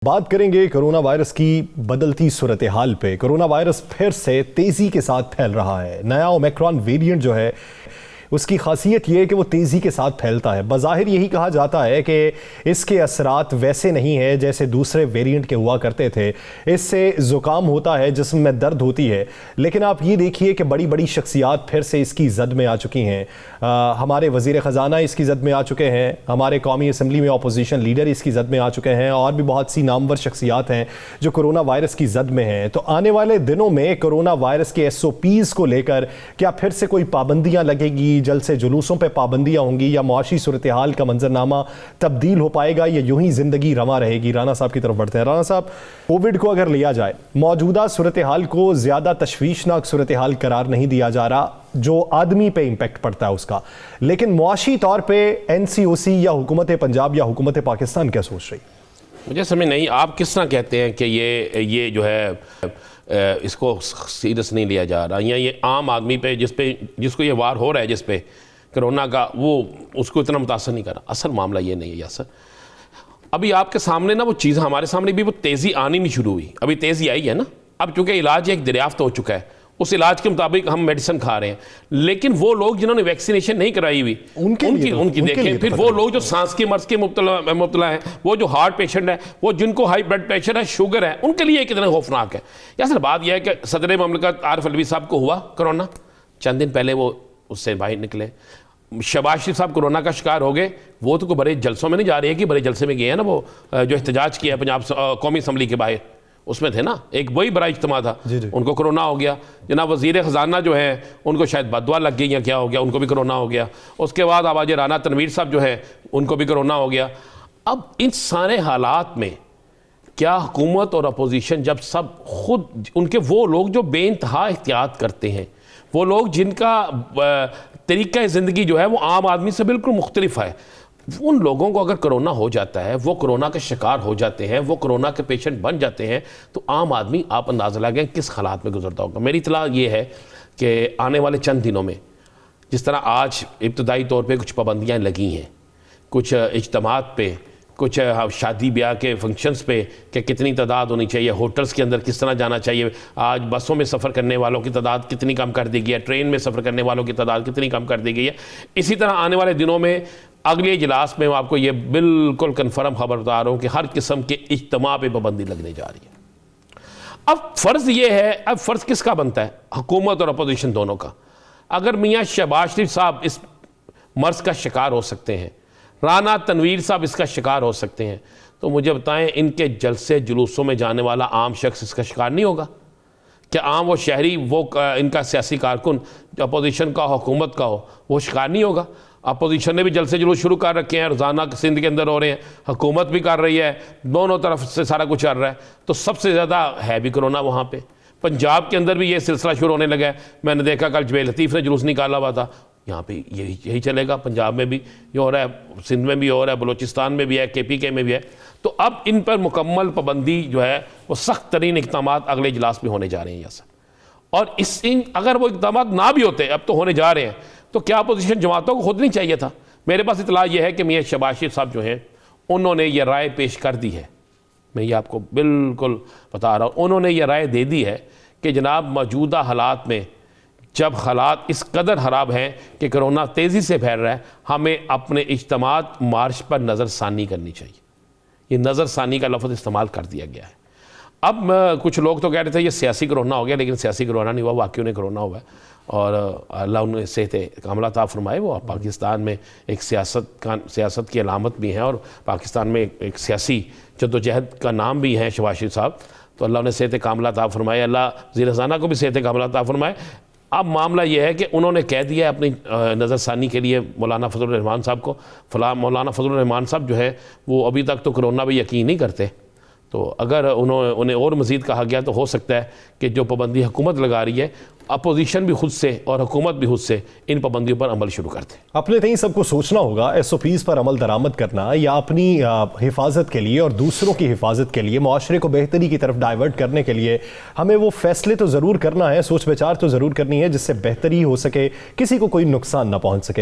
بات کریں گے کورونا وائرس کی بدلتی صورتحال پہ۔ کورونا وائرس پھر سے تیزی کے ساتھ پھیل رہا ہے۔ نیا اومیکرون ویریئنٹ جو ہے اس کی خاصیت یہ ہے کہ وہ تیزی کے ساتھ پھیلتا ہے۔ بظاہر یہی کہا جاتا ہے کہ اس کے اثرات ویسے نہیں ہیں جیسے دوسرے ویریئنٹ کے ہوا کرتے تھے۔ اس سے زکام ہوتا ہے، جسم میں درد ہوتی ہے، لیکن آپ یہ دیکھیے کہ بڑی بڑی شخصیات پھر سے اس کی زد میں آ چکی ہیں۔ ہمارے وزیر خزانہ اس کی زد میں آ چکے ہیں، ہمارے قومی اسمبلی میں اپوزیشن لیڈر اس کی زد میں آ چکے ہیں، اور بھی بہت سی نامور شخصیات ہیں جو کرونا وائرس کی زد میں ہیں۔ تو آنے والے دنوں میں کرونا وائرس کے SOPs کو لے کر کیا پھر سے کوئی پابندیاں لگے گی، جلسے جلوسوں پہ پابندیاں ہوں گی، یا معاشی صورتحال کا منظرنامہ تبدیل ہو پائے گا، یا یوں ہی زندگی رواں رہے گی؟ رانا صاحب کی طرف بڑھتے ہیں۔ رانا صاحب، کووڈ کو اگر لیا جائے، موجودہ صورتحال کو زیادہ تشویشناک صورتحال قرار نہیں دیا جا رہا جو آدمی پہ امپیکٹ پڑتا ہے اس کا، لیکن معاشی طور پہ NCOC یا حکومت پنجاب یا حکومت پاکستان کیا سوچ رہی؟ مجھے سمجھ نہیں، آپ کس طرح کہتے ہیں کہ یہ جو ہے اس کو سیریس نہیں لیا جا رہا، یا یہ عام آدمی پہ جس کو یہ وار ہو رہا ہے، جس پہ کرونا کا، وہ اس کو اتنا متاثر نہیں کر رہا؟ اصل معاملہ یہ نہیں ہے یاسر۔ ابھی آپ کے سامنے نا وہ چیز، ہمارے سامنے بھی وہ تیزی آنی نہیں شروع ہوئی، ابھی تیزی آئی ہے نا۔ اب چونکہ علاج ایک دریافت ہو چکا ہے، اس علاج کے مطابق ہم میڈیسن کھا رہے ہیں، لیکن وہ لوگ جنہوں نے ویکسینیشن نہیں کرائی ہوئی ان کی دیکھیں، پھر وہ لوگ جو سانس کے مرض کے مبتلا ہیں، وہ جو ہارٹ پیشنٹ ہیں، وہ جن کو ہائی بلڈ پریشر ہے، شوگر ہے، ان کے لیے کتنا خوفناک ہے۔ یا سر بات یہ ہے کہ صدر مملکت عارف علوی صاحب کو ہوا کرونا، چند دن پہلے وہ اس سے باہر نکلے۔ شہباز شریف صاحب کورونا کا شکار ہو گئے، وہ تو بڑے جلسوں میں نہیں جا رہے ہیں کہ بڑے جلسے میں گئے ہیں نا، وہ جو احتجاج کیا پنجاب قومی اسمبلی کے باہر، اس میں تھے نا، ایک وہی بڑا اجتماع تھا، ان کو کرونا ہو گیا۔ جناب وزیر خزانہ جو ہیں ان کو شاید بددعا لگ گئی یا کیا ہو گیا، ان کو بھی کرونا ہو گیا۔ اس کے بعد آواز رانا تنویر صاحب جو ہیں ان کو بھی کرونا ہو گیا۔ اب ان سارے حالات میں کیا حکومت اور اپوزیشن، جب سب خود ان کے وہ لوگ جو بے انتہا احتیاط کرتے ہیں، وہ لوگ جن کا طریقہ زندگی جو ہے وہ عام آدمی سے بالکل مختلف ہے، ان لوگوں کو اگر کرونا ہو جاتا ہے، وہ کرونا کا شکار ہو جاتے ہیں، وہ کرونا کے پیشنٹ بن جاتے ہیں، تو عام آدمی آپ اندازہ لگائیں کس حالات میں گزرتا ہوگا۔ میری اطلاع یہ ہے کہ آنے والے چند دنوں میں، جس طرح آج ابتدائی طور پہ کچھ پابندیاں لگی ہیں، کچھ اجتماعات پہ، کچھ شادی بیاہ کے فنکشنز پہ کہ کتنی تعداد ہونی چاہیے، ہوٹلز کے اندر کس طرح جانا چاہیے، آج بسوں میں سفر کرنے والوں کی تعداد کتنی کم کر دی گئی ہے، ٹرین میں سفر کرنے والوں کی تعداد کتنی کم کر دی گئی ہے۔ اسی طرح آنے والے دنوں میں اگلے اجلاس میں میں آپ کو یہ بالکل کنفرم خبر بتا رہا ہوں کہ ہر قسم کے اجتماع پہ پابندی لگنے جا رہی ہے۔ اب فرض یہ ہے، اب فرض کس کا بنتا ہے؟ حکومت اور اپوزیشن دونوں کا۔ اگر میاں شہباز شریف صاحب اس مرض کا شکار ہو سکتے ہیں، رانا تنویر صاحب اس کا شکار ہو سکتے ہیں، تو مجھے بتائیں ان کے جلسے جلوسوں میں جانے والا عام شخص اس کا شکار نہیں ہوگا؟ کیا عام وہ شہری، وہ ان کا سیاسی کارکن جو اپوزیشن کا، حکومت کا ہو، وہ شکار نہیں ہوگا؟ اپوزیشن نے بھی جلسے جلوس شروع کر رکھے ہیں، روزانہ سندھ کے اندر ہو رہے ہیں، حکومت بھی کر رہی ہے، دونوں طرف سے سارا کچھ چل رہا ہے، تو سب سے زیادہ ہے بھی کرونا وہاں پہ۔ پنجاب کے اندر بھی یہ سلسلہ شروع ہونے لگا ہے، میں نے دیکھا کل جبیل لطیف نے جلوس نکالا ہوا تھا، یہاں پہ یہی چلے گا، پنجاب میں بھی یہ ہو رہا ہے، سندھ میں بھی ہو رہا ہے، بلوچستان میں بھی ہے، KPK میں بھی ہے۔ تو اب ان پر مکمل پابندی جو ہے وہ سخت ترین اقدامات اگلے اجلاس میں ہونے جا رہے ہیں یہاں سے، اور اگر وہ اقدامات نہ بھی ہوتے، اب تو ہونے جا رہے ہیں، تو کیا اپوزیشن جماعتوں کو خود نہیں چاہیے تھا؟ میرے پاس اطلاع یہ ہے کہ میاں شہباز شریف صاحب جو ہیں انہوں نے یہ رائے پیش کر دی ہے، میں یہ آپ کو بالکل بتا رہا ہوں، انہوں نے یہ رائے دے دی ہے کہ جناب موجودہ حالات میں، جب حالات اس قدر خراب ہیں کہ کرونا تیزی سے پھیل رہا ہے، ہمیں اپنے اجتماعات مارچ پر نظر ثانی کرنی چاہیے۔ یہ نظر ثانی کا لفظ استعمال کر دیا گیا ہے۔ اب کچھ لوگ تو کہہ رہے تھے یہ سیاسی کرونا ہو گیا، لیکن سیاسی کرونا نہیں ہوا، واقعی انہیں کرونا ہوا ہے، اور اللہ انہیں صحت کاملہ عطا فرمائے۔ وہ پاکستان میں ایک سیاست کی علامت بھی ہیں، اور پاکستان میں ایک سیاسی جدوجہد کا نام بھی ہے شہباز شریف صاحب، تو اللہ انہیں صحت کاملہ عطا فرمائے، اللہ وزیر خزانہ کو بھی صحت کاملہ عطا فرمائے۔ اب معاملہ یہ ہے کہ انہوں نے کہہ دیا ہے اپنی نظر ثانی کے لیے مولانا فضل الرحمان صاحب کو۔ مولانا فضل الرحمان صاحب جو ہے وہ ابھی تک تو کرونا بھی یقین نہیں کرتے، تو اگر انہیں اور مزید کہا گیا تو ہو سکتا ہے کہ جو پابندی حکومت لگا رہی ہے، اپوزیشن بھی خود سے اور حکومت بھی خود سے ان پابندیوں پر عمل شروع کرتے ہیں۔ اپنے تئیں سب کو سوچنا ہوگا، SOPs پر عمل درآمد کرنا یا اپنی حفاظت کے لیے اور دوسروں کی حفاظت کے لیے، معاشرے کو بہتری کی طرف ڈائیورٹ کرنے کے لیے ہمیں وہ فیصلے تو ضرور کرنا ہے، سوچ بچار تو ضرور کرنی ہے جس سے بہتری ہو سکے، کسی کو کوئی نقصان نہ پہنچ سکے۔